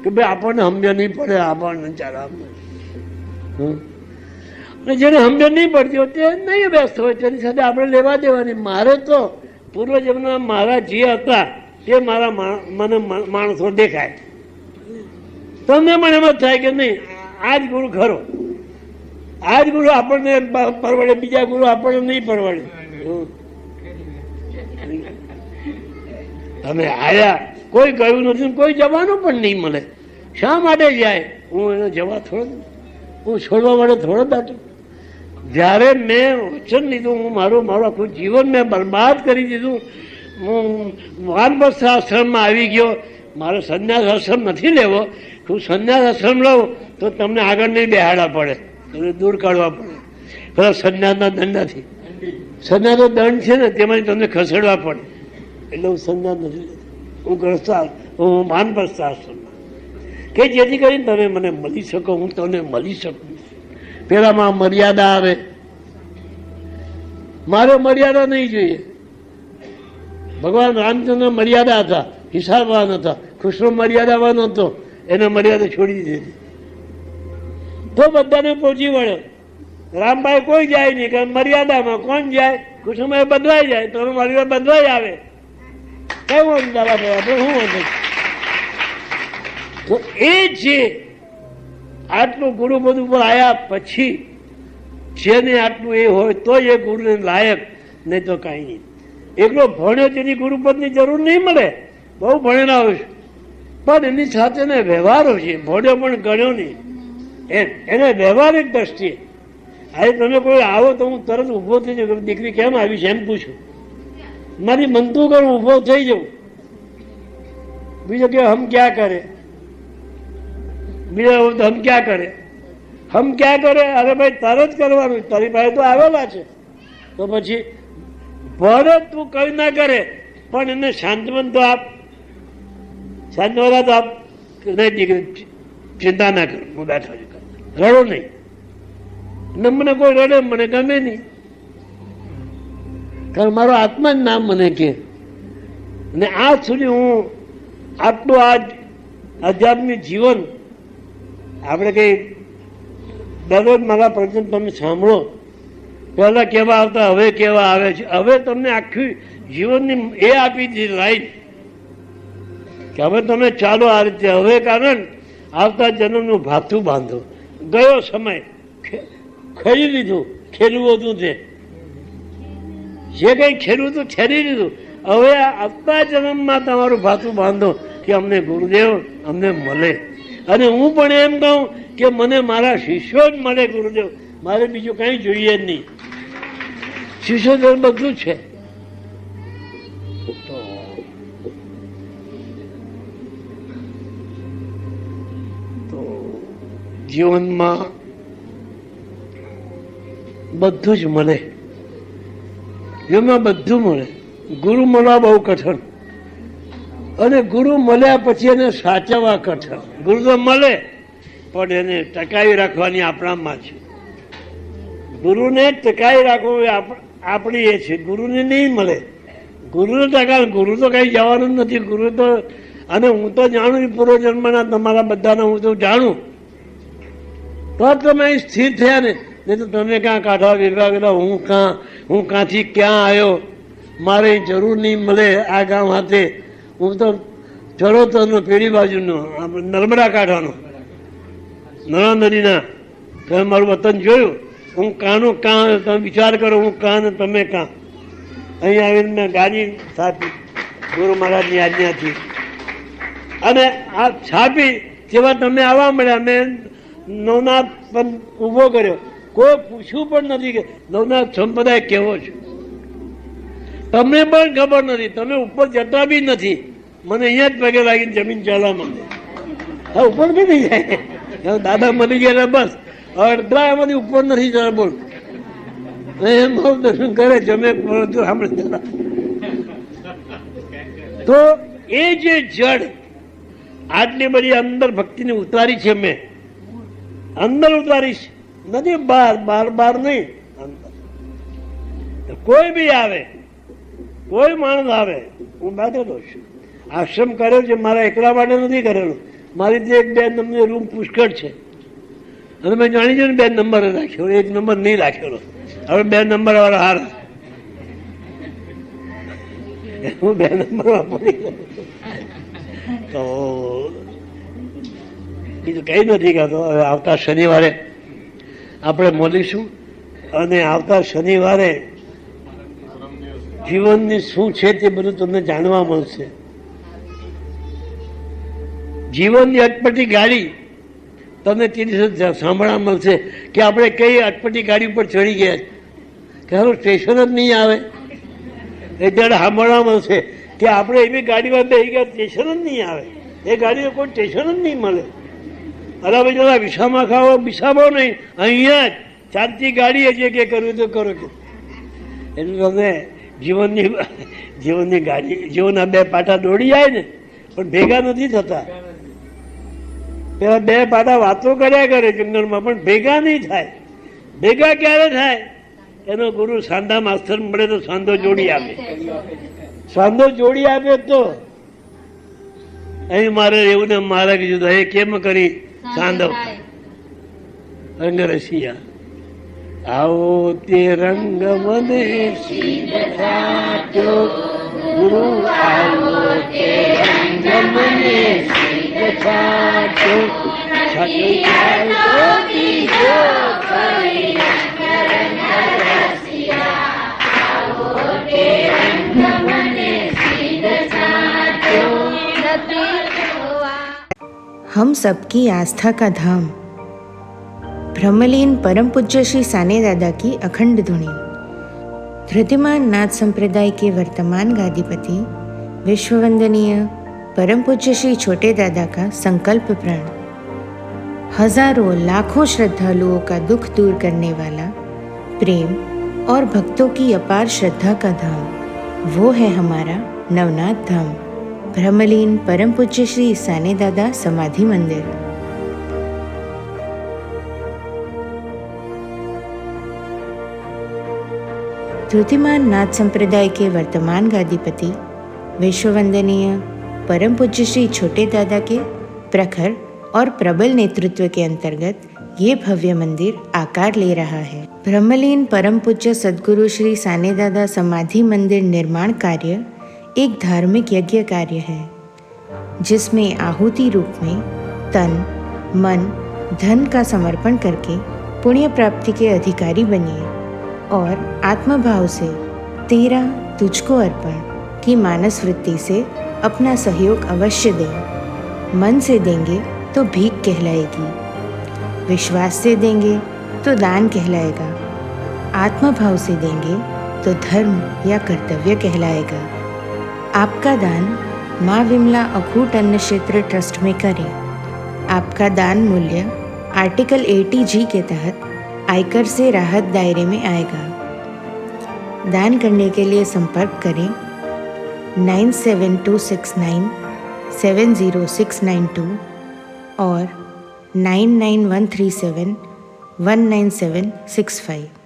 કે ભાઈ આપણને સમજ નહીં પડે, આપણને ચાલે આપણે. અને જેને સમજ નહીં પડતી હોય તે નહીં વ્યસ્ત હોય, તેની સાથે આપણે લેવા દેવાની. મારે તો પૂર્વજન્મના મારા જે હતા તે મારા મને માણસો દેખાય. તમને પણ એમ જ થાય કે નહીં આ જ ગુરુ ખરો, આ જ ગુરુ આપણને પરવડે, બીજા ગુરુ આપણને નહીં પરવડે. તમે આયા, કોઈ ગયું નથી, કોઈ જવાનું પણ નહીં મળે. શા માટે જાય? હું એને જવા થોડો, હું છોડવા માટે થોડો દાટો. જ્યારે મેં વચન લીધું, હું મારું આખું જીવન મેં બરબાદ કરી દીધું. હું વાનપ્રસ્થ આશ્રમમાં આવી ગયો. મારે સંન્યાસ આશ્રમ નથી લેવો. હું સંન્યાસ આશ્રમ લઉં તો તમને આગળ નહીં બેહાડવા પડે, તમને દૂર કાઢવા પડે. પેલા સંન્યાસના દંડથી, સંન્યાસનો દંડ છે ને તેમાંથી તમને ખસેડવા પડે. એટલે હું સંન્યાસ નથી લેતો. હું ગ્રસ્તા, હું વાનપ્રસ્થ આશ્રમમાં, કે જેથી કરીને તમે મને મળી શકો, હું તમને મળી શકું. પેલામાં મર્યાદા આવે, મારે મર્યાદા નહીં જોઈએ. ભગવાન રામચંદ્ર મર્યાદા હતા, હિસાબવાન હતા. કૃષ્ણ મર્યાદાવાન હતો, એને મર્યાદા છોડી દીધી તો બધાને પહોંચી વળ્યો. રામભાઈ કોઈ જાય નહીં, કારણ મર્યાદામાં કોણ જાય? કૃષ્ણભાઈ બદલાઈ જાય તો મર્યાદા બદલાઈ આવે. કઈ વાંધો આપણે શું વાંધો? તો એ છે આટલું ગુરુ બધું પર આવ્યા પછી જેને આટલું એ હોય તો એ ગુરુને લાયક, નહીં તો કાંઈ નહીં. એકલો ભણ્યો તેની ગુરુપદની જરૂર નહીં મળે. બહુ ભણેલા હોય છે પણ એની સાથે વ્યવહારો છે. ભણ્યો પણ ગણ્યો નહીં, એને વ્યવહારિક દ્રષ્ટિએ. આજે તમે કોઈ આવો તો હું તરત ઊભો થઈ જાઉં, દીકરી કેમ આવી છે એમ પૂછું. મારી મનતું કરું, ઊભો થઈ જાઉં. બીજો કે હમ ક્યાં કરે, બીજા હમ ક્યાં કરે, હમ ક્યાં કરે. અરે ભાઈ તરત કરવાનું, તારી પાસે તો આવેલા છે. તો પછી ભલે તું કઈ ના કરે પણ એને શાંતવન તો આપ, શાંતવના તો આપ. નહીં દીકરી ચિંતા ના કર, હું બેઠો છું, રડો નહીં. મને કોઈ રડે મને ગમે નહીં, કારણ મારો આત્મા જ નામ મને કે. અને આજ સુધી હું આટલું આધ્યાત્મિક જીવન, આપણે કઈ દરરોજ મારા પ્રવચન તમે સાંભળો, પહેલા કેવા આવતા હવે કેવા આવે છે. હવે તમને આખી જીવનની એ આપી દીધી લાઈન કે હવે તમે ચાલો આ રીતે. હવે કારણ આવતા જન્મનું ભાથું બાંધો. ગયો સમય ખેડી લીધું, ખેલવું હતું તે જે કંઈ ખેલવું હતું ખેડી લીધું. હવે આવતા જન્મમાં તમારું ભાથું બાંધો કે અમને ગુરુદેવ અમને મળે. અને હું પણ એમ કહું કે મને મારા શિષ્યો જ મળે ગુરુદેવ, મારે બીજું કંઈ જોઈએ જ નહીં. શિષ્યો તો બધું છે. તો જીવનમાં બધું જ મળે, એમાં બધું મળે. ગુરુ મળવા બહુ કઠણ, અને ગુરુ મળ્યા પછી એને સાચવવા કઠણ. ગુરુ તો મળે પણ એને ટકાવી રાખવાની આપણામાં છે. ગુરુને ટકાવી રાખવું એ આપણી એ છે, ગુરુને નહીં મળે. ગુરુને ટકાવે, ગુરુ તો કઈ જવાનું નથી. ગુરુ તો, અને હું તો જાણું પૂર્વજન્મના તમારા બધાને હું તો જાણું, તો તમે અહીં સ્થિર થયા ને. નહીં તો તમે ક્યાં કાઢવા વિભાગેલા, હું ક્યાંથી ક્યાં આવ્યો, મારે જરૂર નહીં મળે આ ગામ હાથે. હું તો ચરોતરનો પેઢી બાજુનો, નર્મદા કાંઠાનો, નર્મદા નદીના. તમે મારું વતન જોયું. હું કાંનું કાં, તમે વિચાર કરો, હું કાં ને તમે કાં. અહીં આવીને મેં ગાડી છાપી ગુરુ મહારાજની આજ્ઞાથી, અને આ છાપી જેવા તમે આવવા મળ્યા. મેં નવનાથ પણ ઊભો કર્યો. કોઈ પૂછ્યું પણ નથી કે નવનાથ સંપ્રદાય કેવો છે. તમને પણ ખબર નથી, તમે ઉપર જતા બી નથી. મને અહીંયા જ પગે લાગીને જમીન ચાલવા માંડે. હા, ઉપર બી નહીં જાય. દાદા મળી ગયા બસ, અડધા એમાંથી ઉપર નથી જરા. બોલ એમ દર્શન કરે જમે સાંભળે. તો એ જે જડ આટલી બધી અંદર ભક્તિને ઉતારી છે, મેં અંદર ઉતારીશ, નથી બહાર નહીં. અંદર કોઈ બી આવે, કોઈ માણસ આવે, હું બેઠેલો છું. આશ્રમ કર્યો છે મારા એકલા માટે નથી કરેલો, મારી તો 1-2 નંબરની રૂમ પુષ્કળ છે અને મેં જાણી જોઈને 2 નંબર રાખ્યો, 1 નંબર નહીં રાખ્યો. હવે 2 નંબર વાળા હારા, હું 2 નંબર વાપરી તો બીજું કંઈ નથી કહેતો. હવે આવતા શનિવારે આપણે મળીશું અને આવતા શનિવારે જીવનની શું છે તે બધું તમને જાણવા મળશે. જીવનની અટપટી ગાડી તમને તેની સાથે સાંભળવા મળશે કે આપણે કઈ અટપટી ગાડી ઉપર ચડી ગયા કે હારું સ્ટેશન જ નહીં આવે. એ ત્યારે સાંભળવા મળશે કે આપણે એવી ગાડીમાં બેસી ગયા સ્ટેશન જ નહીં આવે, એ ગાડીમાં કોઈ સ્ટેશન જ નહીં મળે. અરે ભાઈ જરા વિસામાં ખાવો, વિસામો નહીં, અહીંયા જ ચાલતી ગાડી છે કે કરવું તો કરો કે. એટલે તમને જીવનની ગાડી, જીવનના 2 પાટા દોડી જાય ને પણ ભેગા નથી થતા. પેલા 2 પાટા વાતો કર્યા કરે જંગલમાં પણ ભેગા નહીં થાય. ભેગા ક્યારે થાય? એનો ગુરુ સાંધા માસ્તર મળે તો સાંધો જોડી આપે. સાંધો જોડી આપે તો અહીં મારે એવું ને મારે કીધું એ કેમ કરી સાંધો રંગ રસિયા આવો તે રંગ મને ગુરુ આવો તે રંગ મને हम सबकी आस्था का धाम ब्रह्मलीन परम पूज्य श्री साने दादा की अखंड धुनी धृतिमान नाथ संप्रदाय के वर्तमान गादीपति विश्ववंदनीय परम पूज्य श्री छोटे दादा का संकल्प प्रण हजारों लाखों श्रद्धालुओं का दुख दूर करने वाला प्रेम और भक्तों की अपार श्रद्धा का धाम वो है हमारा नवनाथ धाम ब्रह्मलीन परम पूज्य श्री साने दादा समाधि मंदिर। धृतिमान नाथ संप्रदाय के वर्तमान गादीपति विश्ववंदनीय परम पूज्य श्री छोटे दादा के प्रखर और प्रबल नेतृत्व के अंतर्गत ये भव्य मंदिर आकार ले रहा है। ब्रह्मलीन परम पूज्य सद्गुरु श्री साने दादा समाधि मंदिर निर्माण कार्य एक धार्मिक यज्ञ कार्य है जिसमें आहुति रूप में तन मन धन का समर्पण करके पुण्य प्राप्ति के अधिकारी बनिए और आत्मभाव से तेरा तुझको अर्पण की मानस वृत्ति से अपना सहयोग अवश्य दें। मन से देंगे तो भीख कहलाएगी, विश्वास से देंगे तो दान कहलाएगा, आत्मभाव से देंगे तो धर्म या कर्तव्य कहलाएगा। आपका दान माँ विमला अखूट अन्न क्षेत्र ट्रस्ट में करें। आपका दान मूल्य आर्टिकल 80G के तहत आयकर से राहत दायरे में आएगा। दान करने के लिए संपर्क करें 9726970692 और 99137199765।